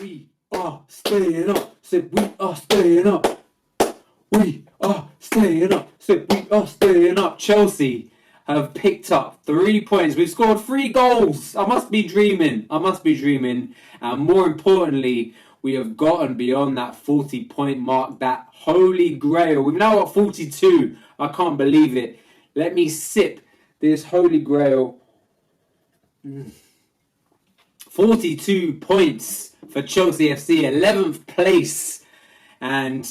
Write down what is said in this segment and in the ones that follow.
We are staying up. Said we are staying up. We are staying up. Said we are staying up. Chelsea have picked up 3 points. We've scored 3 goals. I must be dreaming. And more importantly, we have gotten beyond that 40-point mark, that holy grail. We've now got 42. I can't believe it. Let me sip this holy grail. 42 points for Chelsea FC, 11th place. And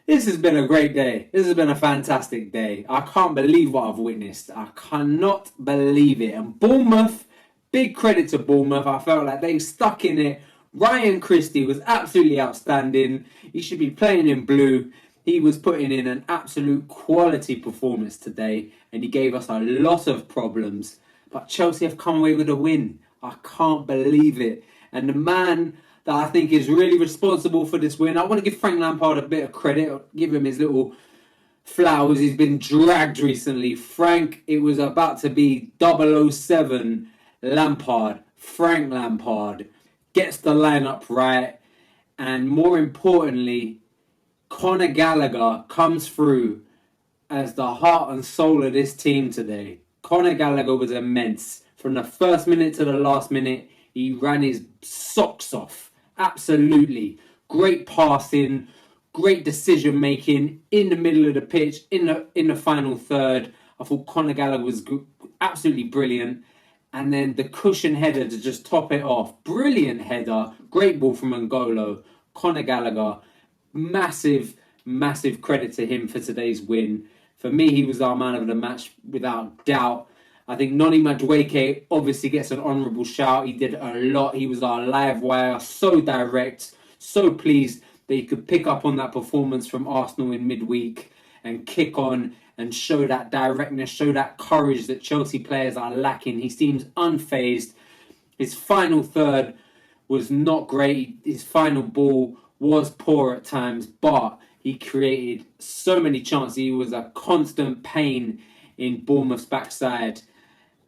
this has been a great day. This has been a fantastic day. I can't believe what I've witnessed. I cannot believe it. And Bournemouth, big credit to Bournemouth. I felt like they stuck in it. Ryan Christie was absolutely outstanding. He should be playing in blue. He was putting in an absolute quality performance today, and he gave us a lot of problems. But Chelsea have come away with a win. I can't believe it. And the man that I think is really responsible for this win, I want to give Frank Lampard a bit of credit, give him his little flowers. He's been dragged recently. Frank, it was about to be 007 Lampard. Frank Lampard gets the lineup right, and more importantly, Conor Gallagher comes through as the heart and soul of this team today. Conor Gallagher was immense. From the first minute to the last minute, he ran his socks off. Absolutely. Great passing, great decision making in the middle of the pitch, in the final third. I thought Conor Gallagher was absolutely brilliant. And then the cushion header to just top it off. Brilliant header. Great ball from Ngolo. Conor Gallagher. Massive credit to him for today's win. For me, he was our man of the match without doubt. I think Noni Madueke obviously gets an honourable shout. He did a lot. He was our live wire. So direct. So pleased that he could pick up on that performance from Arsenal in midweek and kick on and show that directness, show that courage that Chelsea players are lacking. He seems unfazed. His final third was not great. His final ball was poor at times, but he created so many chances. He was a constant pain in Bournemouth's backside.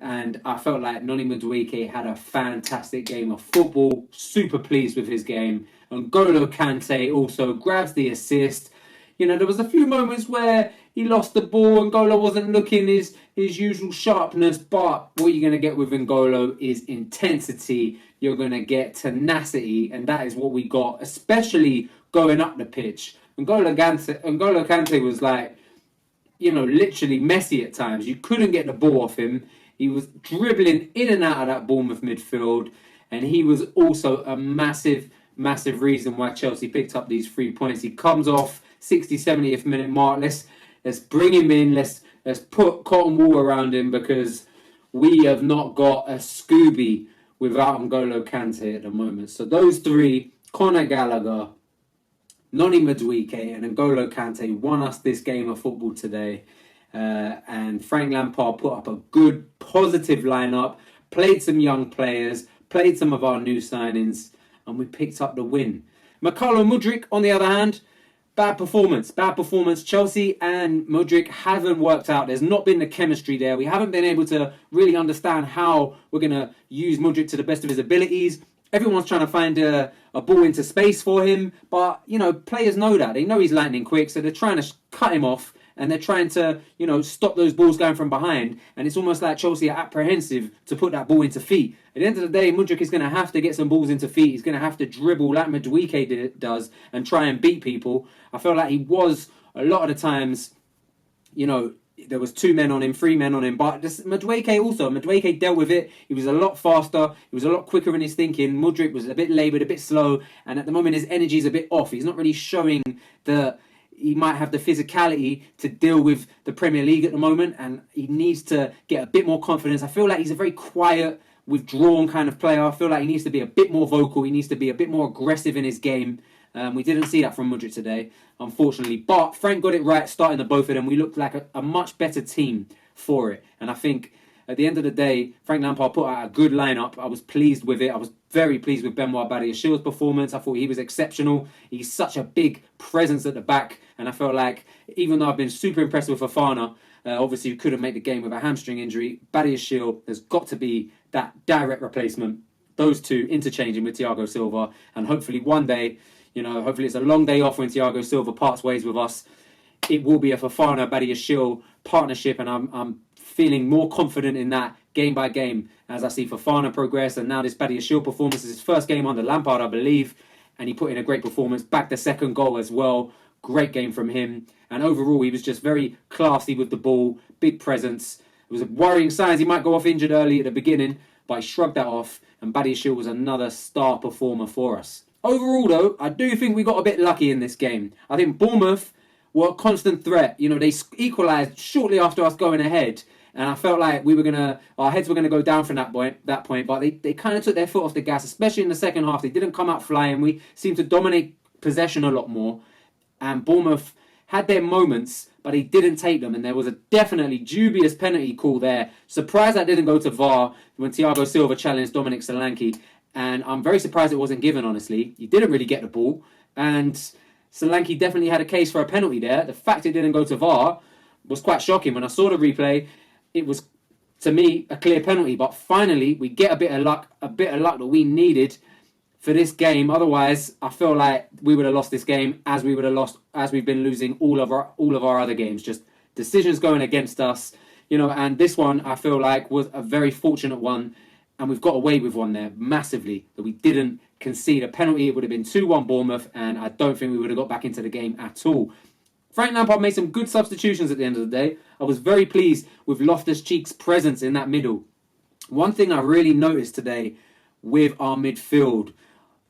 And I felt like Noni Madueke had a fantastic game of football. Super pleased with his game. And Ngolo Kante also grabs the assist. You know, there was a few moments where he lost the ball and Ngolo wasn't looking his usual sharpness. But what you're going to get with Ngolo is intensity. You're going to get tenacity. And that is what we got, especially going up the pitch. Ngolo Kante was like, you know, literally Messi at times. You couldn't get the ball off him. He was dribbling in and out of that Bournemouth midfield. And he was also a massive reason why Chelsea picked up these 3 points. He comes off 60th, 70th minute mark. Let's bring him in. Let's put cotton wool around him, because we have not got a Scooby without Ngolo Kante at the moment. So those three, Conor Gallagher, Noni Madueke and Ngolo Kante, won us this game of football today. And Frank Lampard put up a good, positive lineup, played some young players, played some of our new signings, and we picked up the win. Ngolo Mudryk, on the other hand, bad performance. Chelsea and Mudryk haven't worked out. There's not been the chemistry there. We haven't been able to really understand how we're going to use Mudryk to the best of his abilities. Everyone's trying to find a ball into space for him. But, you know, players know that. They know he's lightning quick, so they're trying to cut him off. And they're trying to, you know, stop those balls going from behind. And it's almost like Chelsea are apprehensive to put that ball into feet. At the end of the day, Mudryk is going to have to get some balls into feet. He's going to have to dribble like Madueke does and try and beat people. I felt like he was, a lot of the times, you know, there was 2 men on him, 3 men on him. But Madueke dealt with it. He was a lot faster. He was a lot quicker in his thinking. Mudryk was a bit laboured, a bit slow. And at the moment, his energy is a bit off. He's not really showing he might have the physicality to deal with the Premier League at the moment, and he needs to get a bit more confidence. I feel like he's a very quiet, withdrawn kind of player. I feel like he needs to be a bit more vocal. He needs to be a bit more aggressive in his game. We didn't see that from Mudryk today, unfortunately. But Frank got it right, starting the both of them. We looked like a much better team for it. And I think at the end of the day, Frank Lampard put out a good lineup. I was pleased with it. I was very pleased with Benoit Badiashiel's performance. I thought he was exceptional. He's such a big presence at the back. And I felt like, even though I've been super impressed with Fofana, obviously who couldn't make the game with a hamstring injury, Badiashile has got to be that direct replacement. those two interchanging with Thiago Silva, and hopefully one day, hopefully it's a long day off when Thiago Silva parts ways with us. It will be a Fofana-Badiashile partnership, and I'm feeling more confident in that game by game as I see Fofana progress, and now this Badiashile performance is his first game under Lampard, I believe, and he put in a great performance, backed the second goal as well. Great game from him, and overall he was just very classy with the ball, big presence. It was worrying signs he might go off injured early at the beginning, but he shrugged that off, and Badiashile was another star performer for us. Overall though, I do think we got a bit lucky in this game. I think Bournemouth were a constant threat. They equalised shortly after us going ahead, and I felt like our heads were gonna go down from that point. But they kind of took their foot off the gas, especially in the second half. They didn't come out flying. We seemed to dominate possession a lot more, and Bournemouth had their moments, but he didn't take them, and there was a definitely dubious penalty call there. Surprised that didn't go to VAR when Thiago Silva challenged Dominic Solanke, and I'm very surprised it wasn't given, honestly. He didn't really get the ball, and Solanke definitely had a case for a penalty there. The fact it didn't go to VAR was quite shocking. When I saw the replay, it was, to me, a clear penalty, but finally we get a bit of luck that we needed for this game. Otherwise, I feel like we would have lost this game as we've been losing all of our other games. Just decisions going against us, and this one I feel like was a very fortunate one, and we've got away with one there massively, that we didn't concede a penalty. It would have been 2-1 Bournemouth, and I don't think we would have got back into the game at all. Frank Lampard made some good substitutions at the end of the day. I was very pleased with Loftus-Cheek's presence in that middle. One thing I really noticed today with our midfield,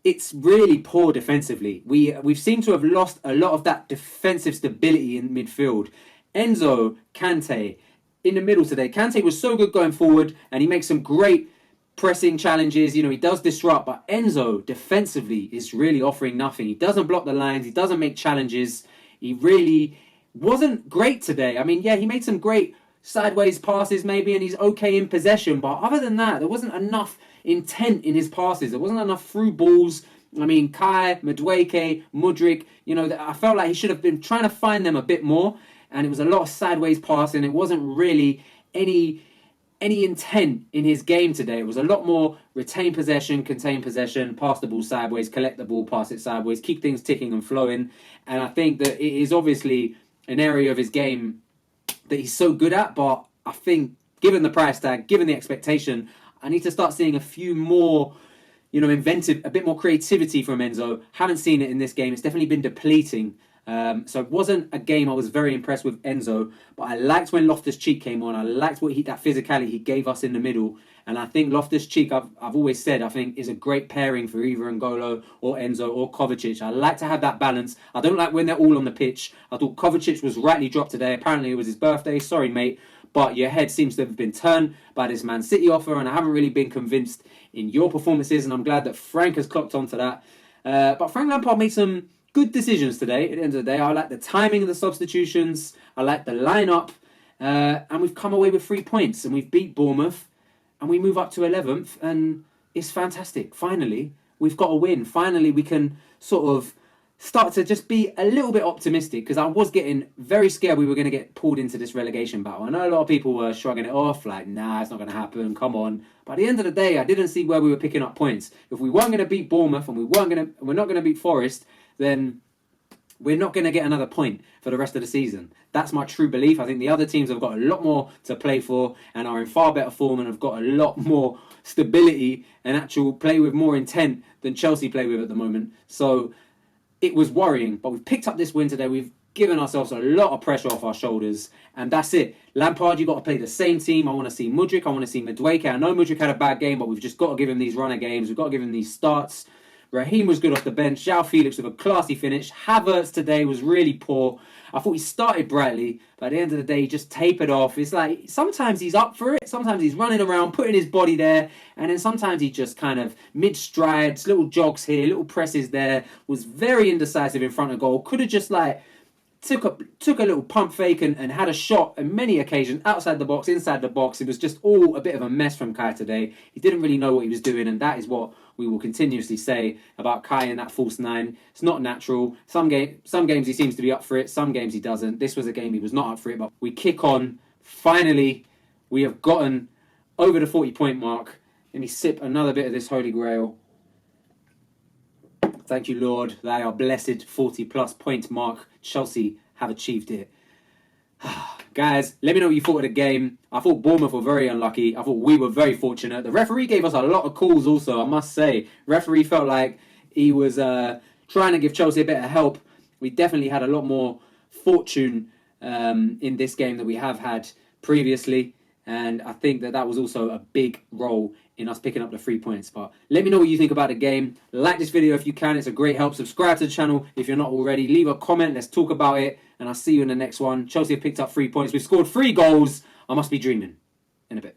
it's really poor defensively. We've seemed to have lost a lot of that defensive stability in midfield. Enzo, Kante, in the middle today. Kante was so good going forward, and he makes some great pressing challenges. He does disrupt, but Enzo defensively is really offering nothing. He doesn't block the lines. He doesn't make challenges. He really wasn't great today. I mean, yeah, he made some great sideways passes maybe, and he's okay in possession, but other than that, there wasn't enough intent in his passes. There wasn't enough through balls. I mean, Kai, Madueke, Mudryk, I felt like he should have been trying to find them a bit more, and it was a lot of sideways passing. It wasn't really any intent in his game today. It was a lot more retain possession, contain possession, pass the ball sideways, collect the ball, pass it sideways, keep things ticking and flowing. And I think that it is obviously an area of his game that he's so good at, but I think given the price tag, given the expectation, I need to start seeing a few more, inventive, a bit more creativity from Enzo. Haven't seen it in this game. It's definitely been depleting. So it wasn't a game I was very impressed with Enzo, but I liked when Loftus-Cheek came on. I liked that physicality he gave us in the middle. And I think Loftus-Cheek, I've always said, I think is a great pairing for either Ngolo or Enzo or Kovacic. I like to have that balance. I don't like when they're all on the pitch. I thought Kovacic was rightly dropped today. Apparently it was his birthday. Sorry, mate. But your head seems to have been turned by this Man City offer, and I haven't really been convinced in your performances, and I'm glad that Frank has clocked onto that. But Frank Lampard made some good decisions today. At the end of the day, I like the timing of the substitutions. I like the lineup, and we've come away with 3 points, and we've beat Bournemouth, and we move up to 11th, and it's fantastic. Finally, we've got a win. Finally, we can sort of start to just be a little bit optimistic, because I was getting very scared we were going to get pulled into this relegation battle. I know a lot of people were shrugging it off, like, nah, it's not going to happen, come on. But at the end of the day, I didn't see where we were picking up points. If we weren't going to beat Bournemouth and we're not going to beat Forest, then we're not going to get another point for the rest of the season. That's my true belief. I think the other teams have got a lot more to play for and are in far better form and have got a lot more stability and actual play with more intent than Chelsea play with at the moment. So it was worrying, but we've picked up this win today. We've given ourselves a lot of pressure off our shoulders, and that's it. Lampard, you've got to play the same team. I want to see Mudryk, I want to see Madueke. I know Mudryk had a bad game, but we've just got to give him these runner games. We've got to give him these starts. Raheem was good off the bench. João Felix with a classy finish. Havertz today was really poor. I thought he started brightly, but at the end of the day, he just tapered off. It's like, sometimes he's up for it. Sometimes he's running around, putting his body there. And then sometimes he just kind of mid-strides, little jogs here, little presses there. Was very indecisive in front of goal. Could have just took a little pump fake and had a shot on many occasions, outside the box, inside the box. It was just all a bit of a mess from Kai today. He didn't really know what he was doing, and that is what we will continuously say about Kai in that false nine. It's not natural. Some games he seems to be up for it, some games he doesn't. This was a game he was not up for it, but we kick on. Finally, we have gotten over the 40-point mark, Let me sip another bit of this Holy Grail. Thank you, Lord. They are blessed 40-plus point mark. Chelsea have achieved it. Guys, let me know what you thought of the game. I thought Bournemouth were very unlucky. I thought we were very fortunate. The referee gave us a lot of calls also, I must say. Referee felt like he was trying to give Chelsea a bit of help. We definitely had a lot more fortune in this game that we have had previously. And I think that was also a big role in us picking up the 3 points. But let me know what you think about the game. Like this video if you can. It's a great help. Subscribe to the channel if you're not already. Leave a comment. Let's talk about it. And I'll see you in the next one. Chelsea have picked up 3 points. We've scored 3 goals. I must be dreaming. In a bit.